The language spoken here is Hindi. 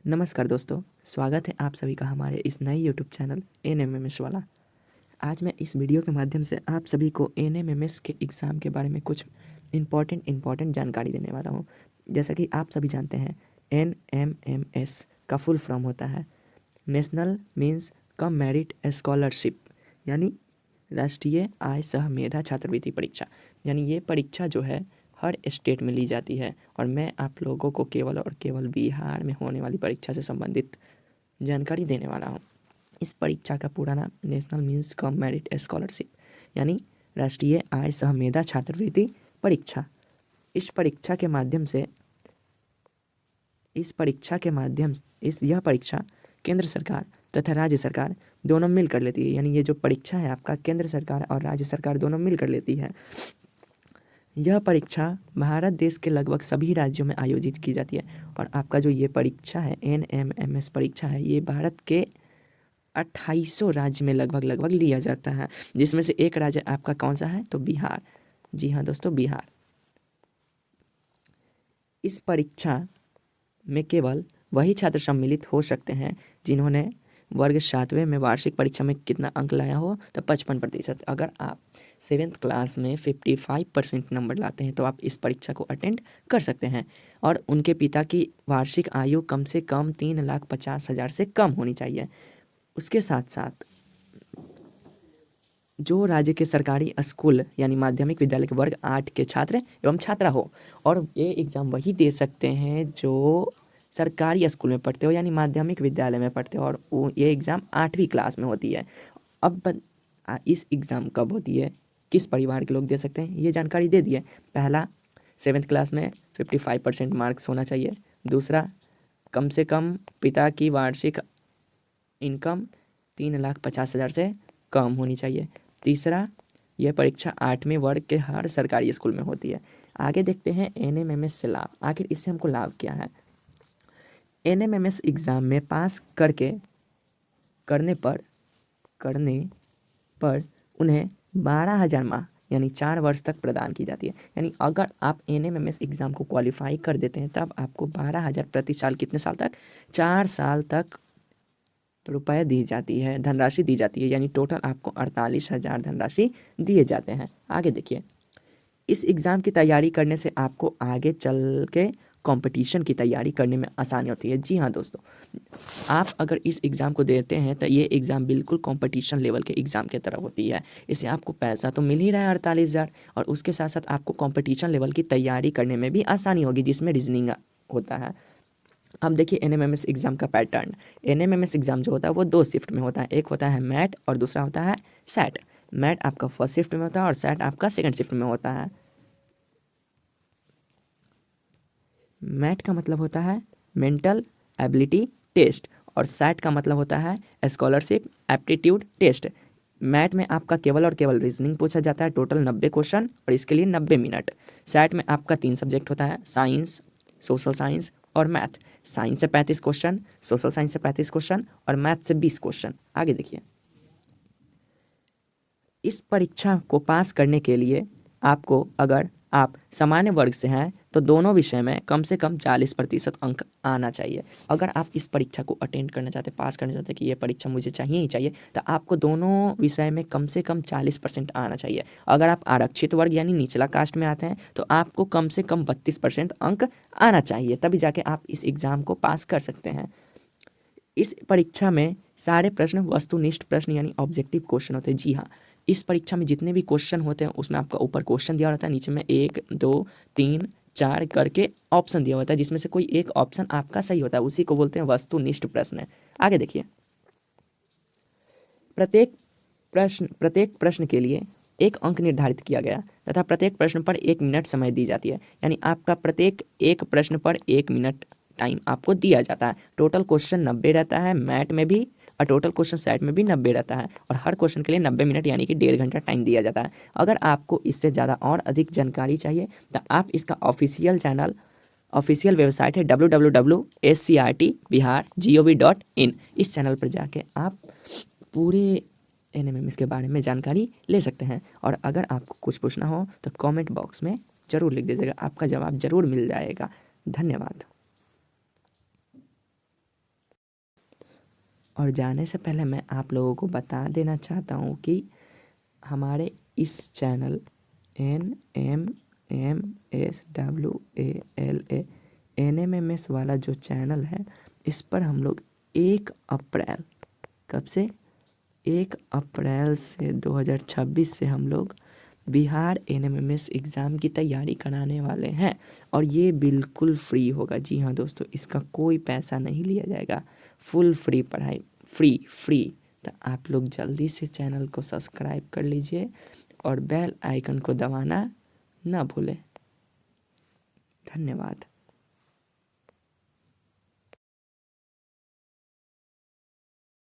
नमस्कार दोस्तों, स्वागत है आप सभी का हमारे इस नए यूट्यूब चैनल NMMS वाला। आज मैं इस वीडियो के माध्यम से आप सभी को NMMS के एग्ज़ाम के बारे में कुछ इम्पॉर्टेंट जानकारी देने वाला हूँ। जैसा कि आप सभी जानते हैं, NMMS का फुल फॉर्म होता है national means cum merit scholarship, यानी राष्ट्रीय आय सह मेधा छात्रवृत्ति परीक्षा। यानी ये परीक्षा जो है हर स्टेट में ली जाती है और मैं आप लोगों को केवल और केवल बिहार में होने वाली परीक्षा से संबंधित जानकारी देने वाला हूँ। इस परीक्षा का पूरा नाम national means cum merit scholarship यानी राष्ट्रीय आय सह मेधा छात्रवृत्ति परीक्षा। यह परीक्षा केंद्र सरकार तथा राज्य सरकार दोनों मिलकर लेती है। यानी ये जो परीक्षा है आपका केंद्र सरकार और राज्य सरकार दोनों मिलकर लेती है। यह परीक्षा भारत देश के लगभग सभी राज्यों में आयोजित की जाती है और आपका जो ये परीक्षा है NMMS परीक्षा है, ये भारत के 2800 राज्य में लगभग लिया जाता है, जिसमें से एक राज्य आपका कौन सा है? तो बिहार। जी हाँ दोस्तों, बिहार। इस परीक्षा में केवल वही छात्र सम्मिलित हो सकते हैं जिन्होंने वर्ग 7वें में वार्षिक परीक्षा में कितना अंक लाया हो? तो 55%। अगर आप 7th क्लास में 55% नंबर लाते हैं तो आप इस परीक्षा को अटेंड कर सकते हैं। और उनके पिता की वार्षिक आयु कम से कम 3,50,000 से कम होनी चाहिए। उसके साथ साथ जो राज्य के सरकारी स्कूल यानी माध्यमिक विद्यालय के वर्ग 8 के छात्र एवं छात्रा हो, और ये एग्ज़ाम वही दे सकते हैं जो सरकारी स्कूल में पढ़ते हो यानी माध्यमिक विद्यालय में पढ़ते हो, और ये एग्ज़ाम 8वीं क्लास में होती है। इस एग्ज़ाम कब होती है, किस परिवार के लोग दे सकते हैं, ये जानकारी दे दी है। पहला, 7th क्लास में 55% मार्क्स होना चाहिए। दूसरा, कम से कम पिता की वार्षिक इनकम 3,50,000 से कम होनी चाहिए। तीसरा, यह परीक्षा 8वें वर्ग के हर सरकारी स्कूल में होती है। आगे देखते हैं NMMS से लाभ। आखिर इससे हमको लाभ क्या है? NMMS एग्ज़ाम में पास करने पर उन्हें 12,000 माह यानी 4 वर्ष तक प्रदान की जाती है। यानी अगर आप NMMS एग्ज़ाम को क्वालिफाई कर देते हैं तब आपको 12,000 प्रति साल, कितने साल तक? 4 साल तक रुपए दी जाती है, धनराशि दी जाती है। यानी टोटल आपको 48,000 धनराशि दिए जाते हैं। आगे देखिए, इस एग्ज़ाम की तैयारी करने से आपको आगे चल के कंपटीशन की तैयारी करने में आसानी होती है। जी हाँ दोस्तों, आप अगर इस एग्ज़ाम को देते हैं तो ये एग्ज़ाम बिल्कुल कंपटीशन लेवल के एग्ज़ाम की तरह होती है। इससे आपको पैसा तो मिल ही रहा है 48,000, और उसके साथ साथ आपको कंपटीशन लेवल की तैयारी करने में भी आसानी होगी, जिसमें रीजनिंग होता है। अब देखिए NMMS एग्ज़ाम का पैटर्न। NMMS एग्ज़ाम जो होता है वो 2 शिफ्ट में होता है। एक होता है मैट और दूसरा होता है सैट। मैट आपका फर्स्ट शिफ्ट में होता है और सैट आपका सेकंड शिफ्ट में होता है। मैट का मतलब होता है मेंटल एबिलिटी टेस्ट और सैट का मतलब होता है स्कॉलरशिप एप्टीट्यूड टेस्ट। मैट में आपका केवल और केवल रीजनिंग पूछा जाता है, टोटल 90 क्वेश्चन और इसके लिए 90 मिनट। सैट में आपका 3 सब्जेक्ट होता है, साइंस, सोशल साइंस और मैथ। साइंस से 35 क्वेश्चन, सोशल साइंस से 35 क्वेश्चन और मैथ से 20 क्वेश्चन। आगे देखिए, इस परीक्षा को पास करने के लिए आपको, अगर आप सामान्य वर्ग से हैं तो दोनों विषय में कम से कम 40% अंक आना चाहिए। अगर आप इस परीक्षा को अटेंड करना चाहते, पास करना चाहते कि ये परीक्षा मुझे चाहिए ही चाहिए, तो आपको दोनों विषय में कम से कम 40% आना चाहिए। अगर आप आरक्षित वर्ग यानी निचला कास्ट में आते हैं तो आपको कम से कम 32% अंक आना चाहिए, तभी जाके आप इस एग्ज़ाम को पास कर सकते हैं। इस परीक्षा में सारे प्रश्न वस्तुनिष्ठ प्रश्न यानी ऑब्जेक्टिव क्वेश्चन होते हैं। जी हाँ, इस परीक्षा में जितने भी क्वेश्चन होते हैं उसमें आपका ऊपर क्वेश्चन दिया रहता है, नीचे में 1, 2, 3, 4 करके ऑप्शन दिया होता है, जिसमें से कोई एक ऑप्शन आपका सही होता है, उसी को बोलते हैं वस्तुनिष्ठ प्रश्न। आगे देखिए, प्रत्येक प्रश्न के लिए 1 अंक निर्धारित किया गया तथा प्रत्येक प्रश्न पर 1 मिनट समय दी जाती है। यानी आपका प्रत्येक एक प्रश्न पर 1 मिनट टाइम आपको दिया जाता है। टोटल क्वेश्चन 90 रहता है मैथ में भी, और टोटल क्वेश्चन सेट में भी 90 रहता है, और हर क्वेश्चन के लिए 90 मिनट यानी कि 1.5 घंटा टाइम दिया जाता है। अगर आपको इससे ज़्यादा और अधिक जानकारी चाहिए तो आप इसका ऑफिशियल वेबसाइट है www.scrtbihar.gov.in। इस चैनल पर जाके आप पूरे NMMS के बारे में जानकारी ले सकते हैं। और अगर आपको कुछ पूछना हो तो कमेंट बॉक्स में ज़रूर लिख दीजिएगा, आपका जवाब ज़रूर मिल जाएगा। धन्यवाद। और जाने से पहले मैं आप लोगों को बता देना चाहता हूँ कि हमारे इस चैनल NMMSWALA वाला जो चैनल है, इस पर हम लोग 1 अप्रैल, कब से, 1 अप्रैल से 2026 से हम लोग बिहार NMMS एग्ज़ाम की तैयारी कराने वाले हैं। और ये बिल्कुल फ्री होगा। जी हाँ दोस्तों, इसका कोई पैसा नहीं लिया जाएगा, फुल फ्री पढ़ाई, फ्री। तो आप लोग जल्दी से चैनल को सब्सक्राइब कर लीजिए और बेल आइकन को दबाना ना भूलें। धन्यवाद।